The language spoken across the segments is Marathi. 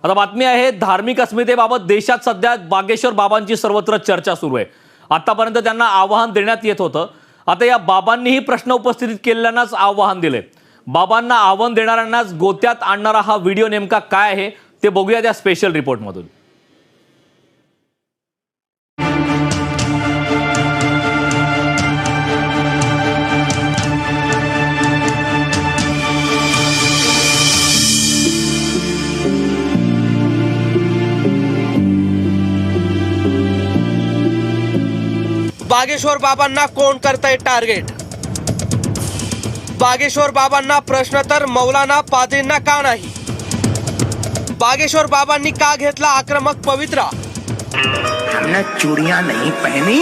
आता बातमी आहे धार्मिक अस्मितेबाबत देशात सध्या बागेश्वर बाबांची सर्वत्र चर्चा सुरू आहे। आतापर्यंत त्यांना आवाहन देण्यात येत होतं, आता या बाबांनीही प्रश्न उपस्थित केलेल्यांनाच आवाहन दिले। बाबांना आवाहन देणाऱ्यांनाच गोत्यात आणणारा हा व्हिडिओ नेमका काय आहे ते बघूया त्या स्पेशल रिपोर्टमधून। बागेश्वर बाबांना कोण करतंय टार्गेट? बागेश्वर बाबांना प्रश्न तर मौलाना पाद्रींना का नाही? बागेश्वर बाबांनी का घेतला आक्रमक पवित्रा? हमने चूड़ियां नहीं पहनी,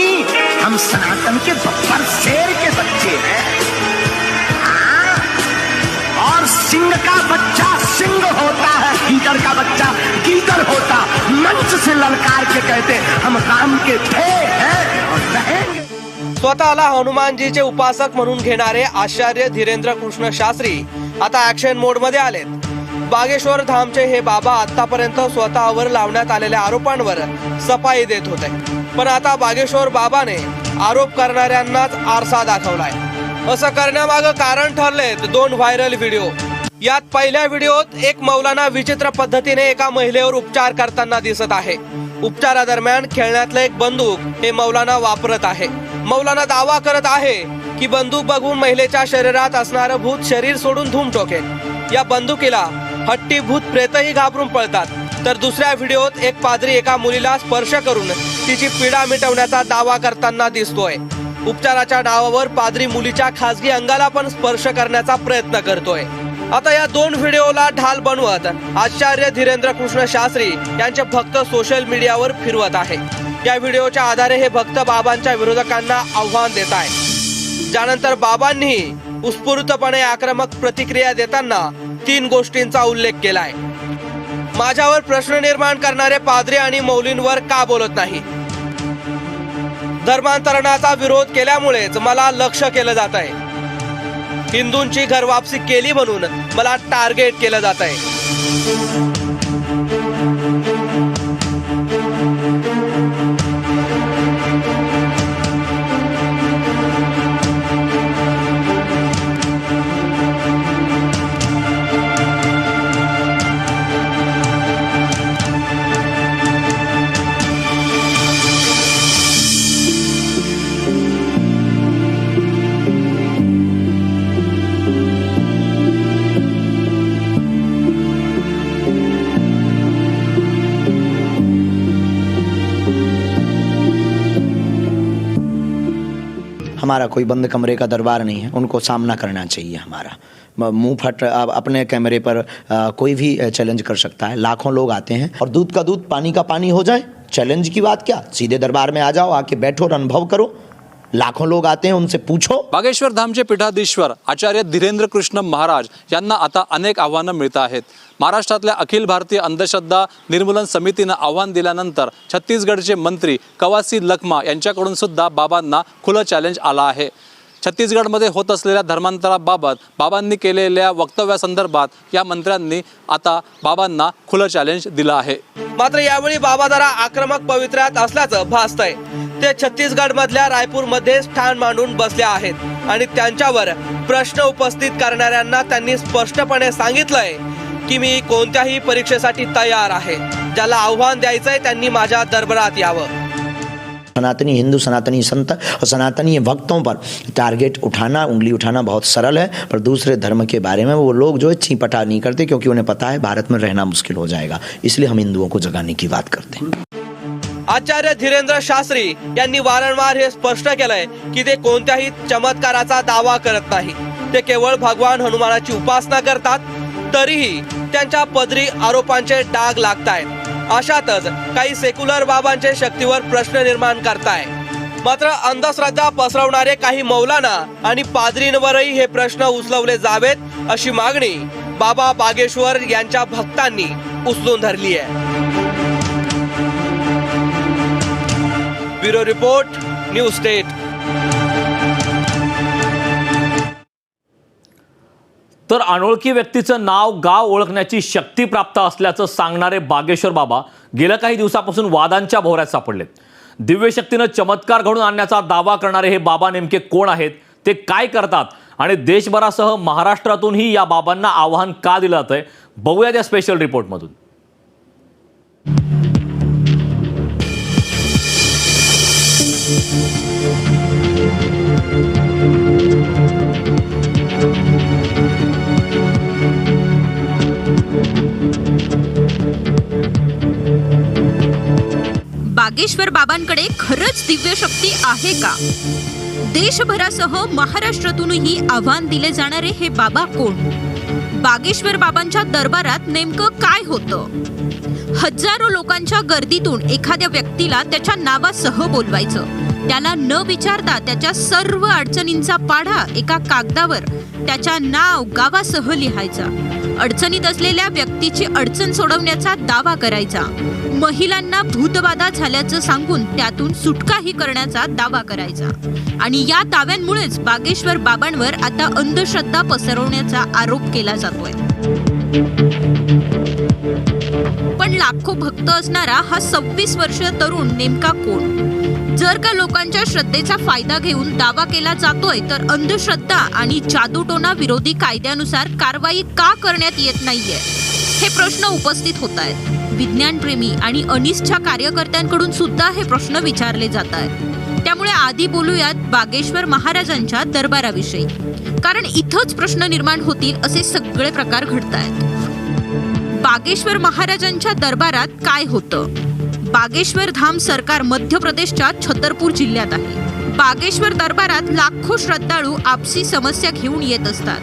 हम सनातन के बब्बर शेर के बच्चे हैं। हाँ? और सिंह का बच्चा सिंह होता है, गीदड़ का बच्चा गीदड़ होता। मंच से ललकार के कहते हम राम के थे हैं और रहेंगे। स्वतःला हनुमानजीचे उपासक म्हणून घेणारे आचार्य धीरेंद्र कृष्ण शास्त्री आता ऍक्शन मोड मध्ये आलेत। बागेश्वर धामचे हे बाबा आतापर्यंत स्वतःवर लावण्यात आलेल्या आरोपांवर सफाई देत होते, पण आता बागेश्वर बाबाने आरोप करणाऱ्यांनाच आरसा दाखवलाय। असं करण्यामागं कारण ठरलेत दोन व्हायरल व्हिडिओ। यात पहिल्या व्हिडिओत एक मौलाना विचित्र पद्धतीने एका महिलेवर उपचार करताना दिसत आहे। उपचारादरम्यान खेळण्यातलं एक बंदूक हे मौलाना वापरत आहे। मौलाना दावा करत आहे की बंदूक बघून महिलेच्या शरीरात असणारं भूत शरीर सोडून धूम ठोकेल। या बंदुकीला हट्टी भूत प्रेतही घाबरून पळतात। तर दुसऱ्या व्हिडिओत एक पाद्री एका मुलीला स्पर्श करून तिची पीडा मिटवण्याचा दावा करताना दिसतोय। उपचाराच्या नावावर पाद्री मुलीच्या खासगी अंगाला पण स्पर्श करण्याचा प्रयत्न करतोय। आता या दोन व्हिडिओला ढाल बनवत आचार्य धीरेंद्र कृष्ण शास्त्री यांचे भक्त सोशल मीडियावर फिरवत आहे। या व्हिडिओच्या आधारे हे भक्त बाबांच्या विरोधकांना आव्हान देत आहे, ज्यानंतर बाबांनी उत्स्फूर्तपणे आक्रमक प्रतिक्रिया देताना 3 गोष्टींचा उल्लेख केलाय। माझ्यावर प्रश्न निर्माण करणारे पाद्री आणि मौलींवर का बोलत नाही? धर्मांतरणाचा विरोध केल्यामुळेच मला लक्ष्य केलं जात आहे। हिंदूंची घरवापसी केली म्हणून मला टार्गेट केलं जात आहे। हमारा कोई बंद कमरे का दरबार नहीं है, उनको सामना करना चाहिए। हमारा मुंह फट अपने कैमरे पर कोई भी चैलेंज कर सकता है। लाखों लोग आते हैं और दूध का दूध पानी का पानी हो जाए, चैलेंज की बात क्या? सीधे दरबार में आ जाओ, आके बैठो और अनुभव करो। लाखों लोग आते हैं, उनसे पूछो। बागेश्वर धामचे पीठाधीश्वर आचार्य धीरेंद्र कृष्ण महाराज यांना आता अनेक आव्हानं मिळत आहेत। महाराष्ट्रातल्या अखिल भारतीय अंधश्रद्धा निर्मूलन समितीनं आव्हान दिल्यानंतर छत्तीसगडचे मंत्री कवासी लखमा यांच्याकडून सुद्धा बाबांना खुलं चॅलेंज आला आहे। छत्तीसगडमध्ये होत असलेल्या धर्मांतराबाबत बाबांनी केलेल्या वक्तव्यासंदर्भात या मंत्र्यांनी आता बाबांना खुलं चॅलेंज दिलं आहे। मात्र यावेळी बाबा जरा आक्रमक पवित्र्यात असल्याचं भासतंय। ते छत्तीसगड मधल्या रायपूर मध्ये स्थान मांडून बसले आहेत आणि त्यांच्यावर प्रश्न उपस्थित करणाऱ्यांना त्यांनी स्पष्टपणे सांगितलंय की मी कोणत्याही परीक्षेसाठी तयार आहे। ज्याला आव्हान द्यायचंय त्यांनी माझ्या दरबारात यावं। सनातनी हिंदू, सनातनी संत और सनातनी भक्तों पर टारगेट उठाना, उंगली उठाना बहुत सरल है, पर दूसरे धर्म के बारे में वो लोग जो है चीपटा नहीं करते, क्योंकि उन्हें पता है भारत में रहना मुश्किल हो जाएगा। इसलिए हम हिंदुओं को जगाने की बात करते हैं। आचार्य धीरेंद्र शास्त्री यांनी वारंवार हे स्पष्ट केलंय की ते कोणत्याही चमत्काराचा दावा करत नाही। ते केवळ भगवान हनुमानाची उपासना करतात, तरीही त्यांच्या पदरी आरोपांचे डाग लागतायत। अशातच काही सेक्युलर बाबांचे शक्तीवर प्रश्न निर्माण करताय। मात्र अंधश्रद्धा पसरवणारे काही मौलाना आणि पाद्रींवरही हे प्रश्न उचलवले जावेत अशी मागणी बाबा बागेश्वर यांच्या भक्तांनी उचलून धरली आहे। Bureau report, news state. तर अनोळखी व्यक्तीचं नाव गाव ओळखण्याची शक्ती प्राप्त असल्याचं सांगणारे बागेश्वर बाबा गेल्या काही दिवसापासून वादांच्या भोवऱ्यात सापडलेत. दिव्य शक्तीनं चमत्कार घडून आणण्याचा दावा करणारे हे बाबा नेमके कोण आहेत, ते काय करतात आणि देशभरासह महाराष्ट्रातूनही या बाबांना आव्हान का दिलं जातंय, बघूया त्या स्पेशल रिपोर्टमधून. बागेश्वर बाबांकडे खरंच दिव्य शक्ती आहे का? देशभरासह महाराष्ट्रातूनही आव्हान दिले जाणारे हे बाबा कोण? बागेश्वर बाबांच्या दरबारात नेमकं काय होतं? हजारो लोकांच्या गर्दीतून एखाद्या व्यक्तीला त्याच्या नावासह बोलवायचं, त्याला न विचारता त्याच्या सर्व अडचणींचा पाढा एका कागदावर त्याच्या नाव गावासह लिहायचा, अडचणीत असलेल्या व्यक्तीची अडचण सोडवण्याचा दावा करायचा, महिलांना भूतबाधा झाल्याचं सांगून त्यातून सुटकाही करण्याचा दावा करायचा. आणि या दाव्यांमुळेच बागेश्वर बाबांवर आता अंधश्रद्धा पसरवण्याचा आरोप केला जातोय. पण लाखो भक्त असणारा हा 26 वर्षीय तरुण नेमका कोण? जर का लोकांच्या श्रद्धेचा फायदा घेऊन दावा केला जातोय, तर अंधश्रद्धा आणि जादूटोना विरोधी कायद्यानुसार कारवाई का करण्यात येत नाहीये, हे प्रश्न उपस्थित होत आहेत. विज्ञानप्रेमी आणि अनिष्ठा कार्यकर्त्यांकडून सुद्धा हे प्रश्न विचारले जात आहेत. त्यामुळे आधी बोलूयात बागेश्वर महाराजांच्या दरबाराविषयी, कारण इथंच प्रश्न निर्माण होतील असे सगळे प्रकार घडत आहेत. बागेश्वर महाराजांच्या दरबारात काय होतं? बागेश्वर धाम सरकार मध्य प्रदेशच्या छतरपूर जिल्ह्यात आहे. बागेश्वर दरबारात लाखो श्रद्धाळू आपसी समस्या घेऊन येत असतात.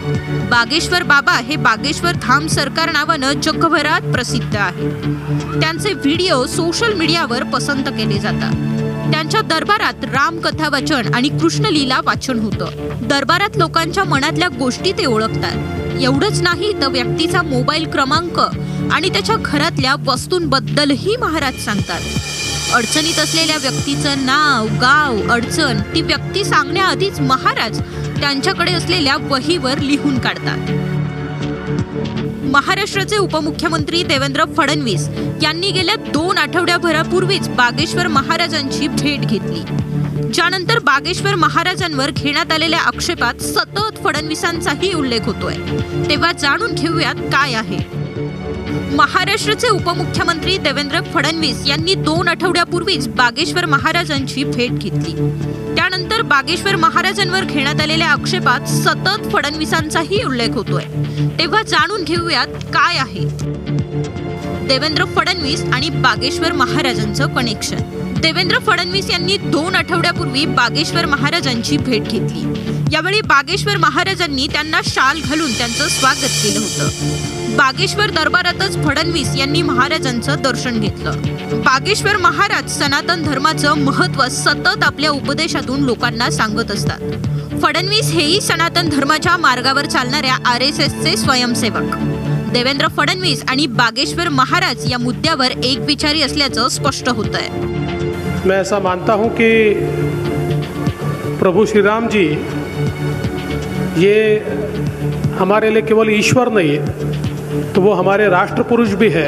बागेश्वर बाबा हे बागेश्वर धाम सरकार नावानं जगभरात प्रसिद्ध आहेत. त्यांचे व्हिडिओ सोशल मीडियावर पसंत केले जातात. त्यांच्या दरबारात रामकथा वाचन आणि कृष्णलीला वाचन होतं. दरबारात लोकांच्या मनातल्या गोष्टी ते ओळखतात. एवढंच नाही तर व्यक्तीचा मोबाईल क्रमांक आणि त्याच्या घरातल्या वस्तूंबद्दलही महाराज सांगतात. अडचणीत असलेल्या व्यक्तीचं नाव, गाव, अडचण ती व्यक्ती सांगण्याआधीच महाराज त्यांच्याकडे असलेल्या वहीवर लिहून काढतात. महाराष्ट्राचे उपमुख्यमंत्री देवेंद्र फडणवीस यांनी गेल्या 2 आठवड्याभरापूर्वीच बागेश्वर महाराजांची भेट घेतली. ज्यानंतर बागेश्वर महाराजांवर घेण्यात आलेल्या आक्षेपात सतत फडणवीसांचाही उल्लेख होतोय. तेव्हा जाणून घेऊयात काय आहे. महाराष्ट्राचे उपमुख्यमंत्री देवेंद्र फडणवीस यांनी 2 आठवड्यापूर्वीच बागेश्वर महाराजांची भेट घेतली. त्यानंतर बागेश्वर महाराजांवर घेण्यात आलेल्या आक्षेपात सतत फडणवीसांचाही उल्लेख होतोय. तेव्हा जाणून घेऊयात काय आहे देवेंद्र फडणवीस आणि बागेश्वर महाराजांचं कनेक्शन. देवेंद्र फडणवीस यांनी 2 आठवड्यापूर्वी बागेश्वर महाराजांची भेट घेतली. यावेळी बागेश्वर महाराजांनी त्यांना शाल घालून त्यांचं स्वागत केलं होतं. बागेश्वर दरबारातच फडणवीस यांनी महाराजांचं दर्शन घेतलं. बागेश्वर महाराज सनातन धर्माचं महत्त्व सतत आपल्या उपदेशातून लोकांना सांगत असतात. फडणवीस हेही सनातन धर्माच्या मार्गावर चालणाऱ्या RSSचे स्वयंसेवक. देवेंद्र फडणवीस आणि बागेश्वर महाराज या मुद्द्यावर एकविचारी असल्याचं स्पष्ट होतंय. मैं ऐसा मानता हूं कि प्रभु श्री राम जी ये हमारे लिए केवल ईश्वर नहीं है, तो वो हमारे राष्ट्र पुरुष भी है.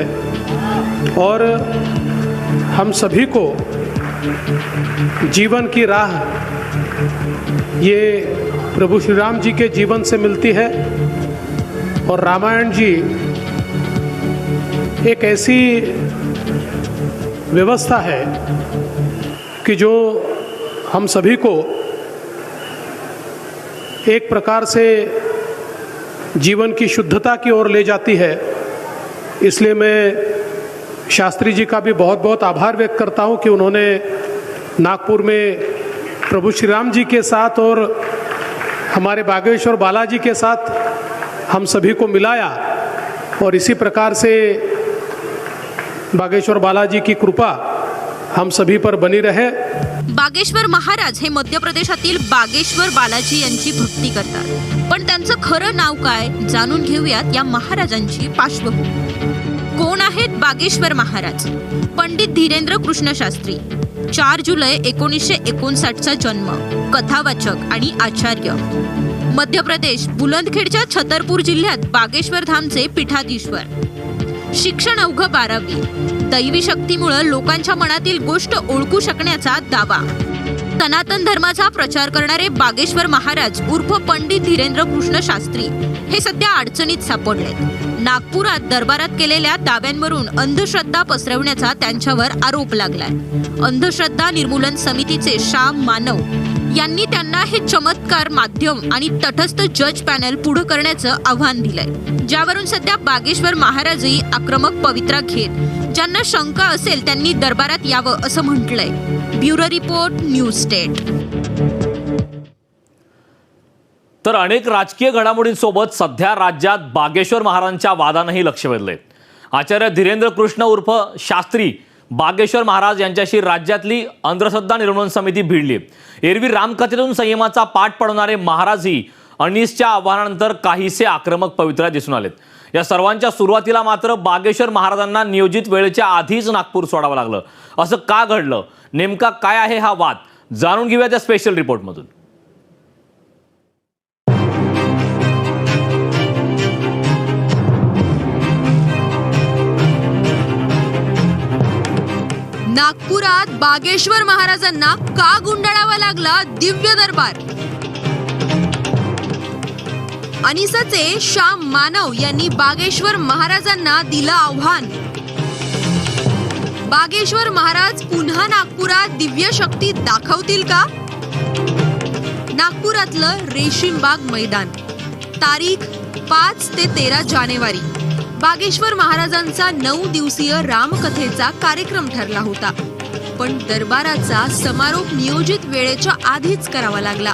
और हम सभी को जीवन की राह ये प्रभु श्री राम जी के जीवन से मिलती है. और रामायण जी एक ऐसी व्यवस्था है कि जो हम सभी को एक प्रकार से जीवन की शुद्धता की ओर ले जाती है. इसलिए मैं शास्त्री जी का भी बहुत बहुत आभार व्यक्त करता हूं कि उन्होंने नागपुर में प्रभु श्री राम जी के साथ और हमारे बागेश्वर बालाजी के साथ हम सभी को मिलाया. और इसी प्रकार से बागेश्वर बालाजी की कृपा हम सभी पर बनी रहे. बागेश्वर महाराज हे मध्य प्रदेशातील बागेश्वर बालाजी यांची भक्ती करतात. पण त्यांचं खरं नाव काय, जाणून घेऊयात या महाराजांची पार्श्वभूमी. कोण आहेत बागेश्वर महाराज? पंडित धीरेंद्र कृष्ण शास्त्री. 4 जुलै 1959चा जन्म. कथावाचक आणि आचार्य. मध्य प्रदेश बुलंदखेडच्या छतरपूर जिल्ह्यात बागेश्वर धामचे पीठाधीश्वर. शिक्षण अवघं 12वी. दैवी शक्तीमुळे लोकांच्या मनातील गोष्ट ओळखू शकण्याचा दावा. सनातन धर्माचा प्रचार करणारे बागेश्वर महाराज उर्फ पंडित धीरेंद्र कृष्ण शास्त्री हे सध्या अडचणीत सापडलेत. नागपुरात दरबारात केलेल्या दाव्यांवरून अंधश्रद्धा पसरवण्याचा त्यांच्यावर आरोप लागलाय. अंधश्रद्धा निर्मूलन समितीचे श्याम मानव यांनी त्यांना हे चमत्कार माध्यम आणि तटस्थ जज पॅनल पुढे करण्याचं आव्हान दिलंय, ज्यावरून सध्या बागेश्वर महाराजही आक्रमक पवित्रा घेत ज्यांना शंका असेल त्यांनी दरबारात यावं असं म्हटलंय. Bureau report, news state. तर अनेक राजकीय घडामोडींसोबत सध्या राज्यात बागेश्वर महाराजांच्या वादानंही लक्ष वेधलंय. आचार्य धीरेंद्र कृष्ण उर्फ शास्त्री बागेश्वर महाराज यांच्याशी राज्यातली अंधश्रद्धा निर्मूलन समिती भिडली. एरवी रामकथेतून संयमाचा पाठ पडवणारे महाराजही अनिसच्या आव्हानानंतर काहीसे आक्रमक पवित्रा दिसून आलेत. या सर्वांच्या सुरुवातीला मात्र बागेश्वर महाराजांना नियोजित वेळेच्या आधीच नागपूर सोडावं लागलं. असं का घडलं, नेमका काय आहे हा वाद, जाणून घेऊया त्या स्पेशल रिपोर्टमधून. नागपुरात बागेश्वर महाराजांना का गुंडाळावा लागला दिव्य दरबार. अनिसाचे श्याम मानव यांनी बागेश्वर महाराजांना दिलं आव्हान. बागेश्वर महाराज पुन्हा नागपुरात दिव्य शक्ती दाखवतील का? नागपुरातलं रेशीमबाग मैदान. तारीख 5 ते 13 जानेवारी. बागेश्वर महाराजांचा 9 दिवसीय रामकथेचा कार्यक्रम ठरला होता, पण दरबाराचा समारोप नियोजित वेळेच्या आधीच करावा लागला,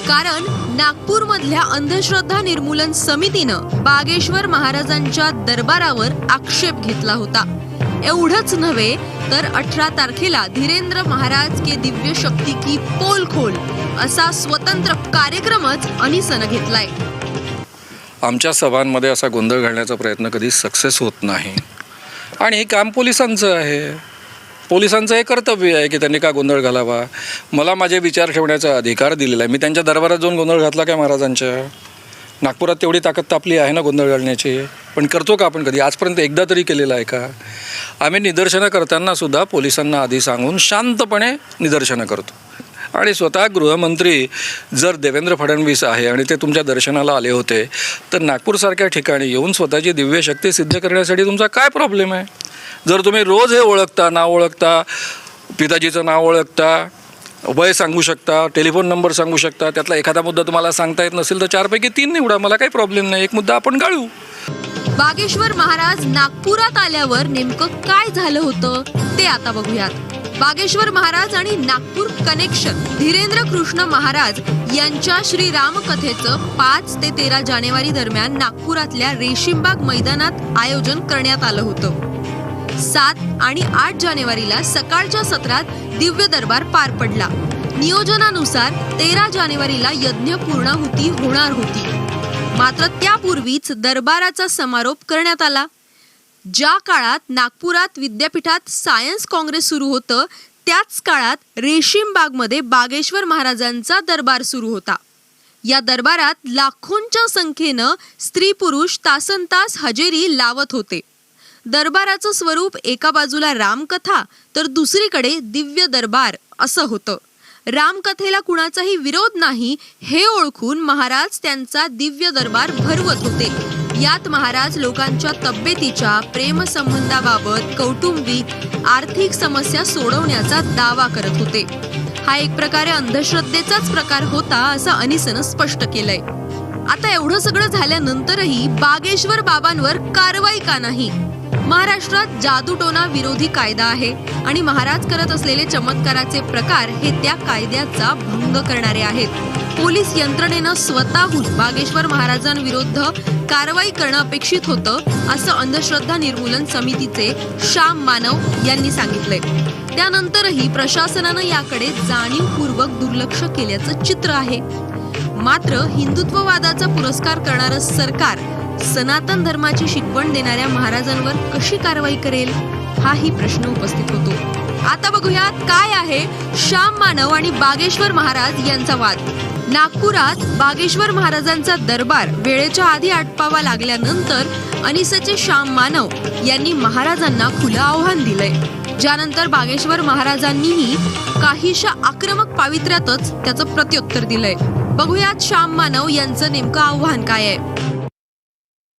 कारण नागपूरमधल्या अंधश्रद्धा निर्मूलन समितीनं बागेश्वर महाराजांच्या दरबारावर आक्षेप घेतला होता. एवढंच नव्हे तर 18 तारखेला धीरेंद्र महाराज के दिव्य शक्ती की पोल खोल असा स्वतंत्र कार्यक्रमच अनिसनं घेतलाय. आमच्या सभांमध्ये असा गोंधळ घालण्याचा प्रयत्न कधी सक्सेस होत नाही आणि हे काम पोलिसांचं आहे. पोलिसांचं हे कर्तव्य आहे की त्यांनी का गोंधळ घालावा. मला माझे विचार ठेवण्याचा अधिकार दिलेला आहे. मी त्यांच्या दरबारात जाऊन गोंधळ घातला काय महाराजांच्या? नागपुरात तेवढी ताकद तापली आहे ना गोंधळ घालण्याची, पण करतो का आपण कधी? आजपर्यंत एकदा तरी केलेलं आहे का? आम्ही निदर्शनं करताना सुद्धा पोलिसांना आधी सांगून शांतपणे निदर्शनं करतो. आणि स्वतः गृहमंत्री जर देवेंद्र फडणवीस आहे आणि ते तुमच्या दर्शनाला आले होते, तर नागपूरसारख्या ठिकाणी येऊन स्वतःची दिव्य शक्ती सिद्ध करण्यासाठी तुमचा काय प्रॉब्लेम आहे? जर तुम्ही रोज हे ओळखता, नाव ओळखता, पिताजीचं नाव ओळखता, वय सांगू शकता, टेलिफोन नंबर सांगू शकता, त्यातला एखादा मुद्दा तुम्हाला सांगता येत नसेल तर 4 पैकी 3 निवडा, मला काही प्रॉब्लेम नाही. एक मुद्दा आपण गाळू. बागेश्वर महाराज नागपुरात आल्यावर नेमकं काय झालं होतं ते आता बघूयात. बागेश्वर महाराज आणि नागपूर कनेक्शन. धीरेंद्र कृष्ण महाराज यांच्या श्रीराम कथेचं 5 ते 13 जानेवारी दरम्यान नागपुरातल्या रेशीमबाग मैदानात आयोजन करण्यात आलं होतं. 7 आणि 8 जानेवारीला सकाळच्या सत्रात दिव्य दरबार पार पडला. नियोजनानुसार 13 जानेवारीला यज्ञ पूर्णाहुती होणार होती, मात्र त्यापूर्वीच दरबाराचा समारोप करण्यात आला. ज्या काळात नागपुरात विद्यापीठात सायन्स काँग्रेस सुरू होतं, त्याच काळात रेशीमबागमध्ये बागेश्वर महाराजांचा दरबार सुरू होता. या दरबारात लाखोंच्या संख्येनं स्त्री पुरुष तासनतास हजेरी लावत होते. दरबाराचं स्वरूप एका बाजूला रामकथा तर दुसरीकडे दिव्य दरबार असं होतं. रामकथेला कुणाचाही विरोध नाही हे ओळखून महाराज त्यांचा दिव्य दरबार भरवत होते. यात महाराज लोकांच्या तब्येतीच्या, प्रेमसंबंधाबाबत, कौटुंबिक, आर्थिक समस्या सोडवण्याचा दावा करत होते. हा एक प्रकारे अंधश्रद्धेचाच प्रकार होता असं अनिसनं स्पष्ट केलंय. आता एवढं सगळं झाल्यानंतरही बागेश्वर बाबांवर कारवाई का नाही? महाराष्ट्रात जादूटोना विरोधी कायदा आहे आणि महाराज करत असलेले चमत्काराचे प्रकार हे त्या कायद्याचा भंग करणारे आहेत. पोलीस यंत्रणेनं स्वतःहून बागेश्वर महाराजांविरुद्ध कारवाई करणं अपेक्षित होतं असं अंधश्रद्धा निर्मूलन समितीचे श्याम मानव यांनी सांगितलंय. त्यानंतरही प्रशासनानं याकडे जाणीवपूर्वक दुर्लक्ष केल्याचं चित्र आहे. मात्र हिंदुत्ववादाचा पुरस्कार करणारं सरकार सनातन धर्माची शिकवण देणाऱ्या महाराजांवर कशी कारवाई करेल, हाही प्रश्न उपस्थित होतो. आता बघूयात काय आहे श्याम मानव आणि बागेश्वर महाराज यांचा वाद. नागपुरात बागेश्वर महाराजांचा दरबार वेळेच्या आधी आटपावा लागल्यानंतर अनिसचे श्याम मानव यांनी महाराजांना खुलं आव्हान दिलंय, ज्यानंतर बागेश्वर महाराजांनीही काहीशा आक्रमक पावित्र्यातच त्याचं प्रत्युत्तर दिलंय. बघूयात श्याम मानव यांचं नेमकं आव्हान काय आहे.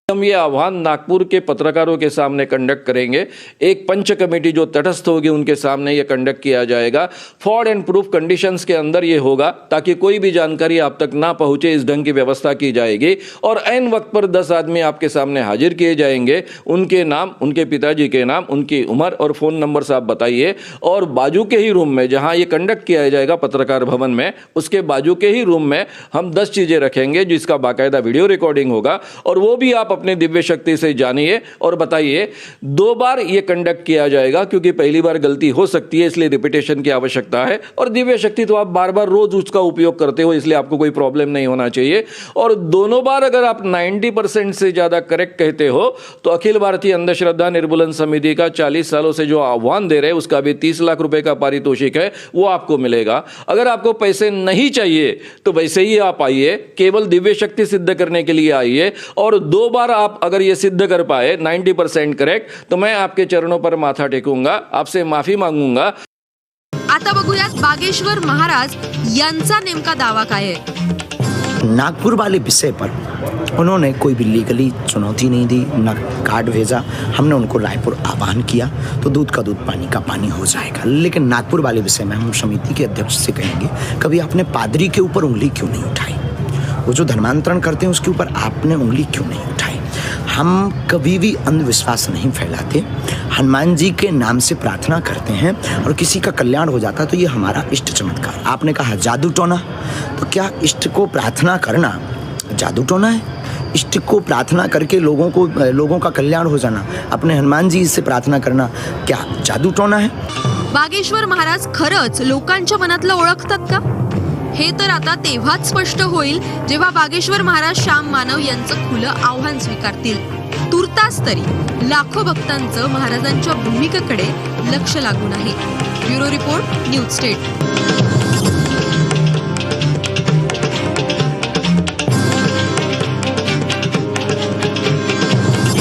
हम ये आह्वान नागपुर के पत्रकारों के सामने कंडक्ट करेंगे. एक पंच कमेटी जो तटस्थ होगी उनके सामने ये कंडक्ट किया जाएगा. फॉर्ड एंड प्रूफ कंडीशंस के अंदर ये होगा ताकि कोई भी जानकारी आप तक ना पहुंचे, इस ढंग की व्यवस्था की जाएगी. और ऐन वक्त पर 10 आदमी आपके सामने हाजिर किए जाएंगे. उनके नाम, उनके पिताजी के नाम, उनकी उम्र और फ़ोन नंबर आप बताइए. और बाजू के ही रूम में जहाँ ये कंडक्ट किया जाएगा पत्रकार भवन में, उसके बाजू के ही रूम में हम 10 चीज़ें रखेंगे जिसका बाकायदा वीडियो रिकॉर्डिंग होगा. और वो भी आप अपने दिव्य शक्ति से जानिए और बताइए. 2 बार ये कंडक्ट किया जाएगा क्योंकि पहली बार गलती हो सकती है, इसलिए रिपीटेशन की आवश्यकता है. और दिव्य शक्ति तो आप बार बार रोज उसका उपयोग करते हो, इसलिए आपको कोई प्रॉब्लम नहीं होना चाहिए. और दोनों बार अगर आप 90% से ज़्यादा करेक्ट कहते हो तो अखिल भारतीय अंधश्रद्धा निर्मूलन समिति का 40 सालों से जो आह्वान दे रहे हैं उसका भी 30 लाख रुपए का पारितोषिक है, वो आपको मिलेगा. अगर आपको पैसे नहीं चाहिए तो वैसे ही आप आइए, केवल दिव्य शक्ति सिद्ध करने के लिए आइए. और 2 बार आप अगर ये सिद्ध कर पाए 90% करेक्ट, तो मैं आपके चरणों पर माथा टेकूंगा, आपसे माफी मांगूंगा. आता बघूयात बागेश्वर महाराज यांचा नेमका दावा काय आहे. नागपुर वाले विषय पर उन्होंने कोई भी लीगली चुनौती नहीं दी, न कार्ड भेजा. हमने उनको रायपुर आह्वान किया तो दूध का दूध पानी का पानी हो जाएगा. लेकिन नागपुर वाले विषय में हम समिति के अध्यक्ष से कहेंगे, कभी आपने पादरी के ऊपर उंगली क्यों नहीं उठाई? वो जो धर्मांतरण करते हैं उसके ऊपर आपने उंगली क्यों नहीं उठाई? हम कभी भी अंधविश्वास नहीं फैलाते. हनुमान जी के नाम से प्रार्थना करते हैं और किसी का कल्याण हो जाता तो ये हमारा इष्ट चमत्कार. आपने कहा जादू टोना, तो क्या इष्ट को प्रार्थना करना जादू टोना है? इष्ट को प्रार्थना करके लोगों का कल्याण हो जाना, अपने हनुमान जी से प्रार्थना करना, क्या जादू टोना है? बागेश्वर महाराज खरंच लोकांच्या मनातलं ओळखतात का? हे तर आता तेव्हाच स्पष्ट होईल जेव्हा बागेश्वर महाराज श्याम मानव यांचं खुलं आव्हान स्वीकारतील. तुर्तास तरी लाखो भक्तांचं महाराजांच्या भूमिकेकडे लक्ष लागून आहे. Bureau report, news state.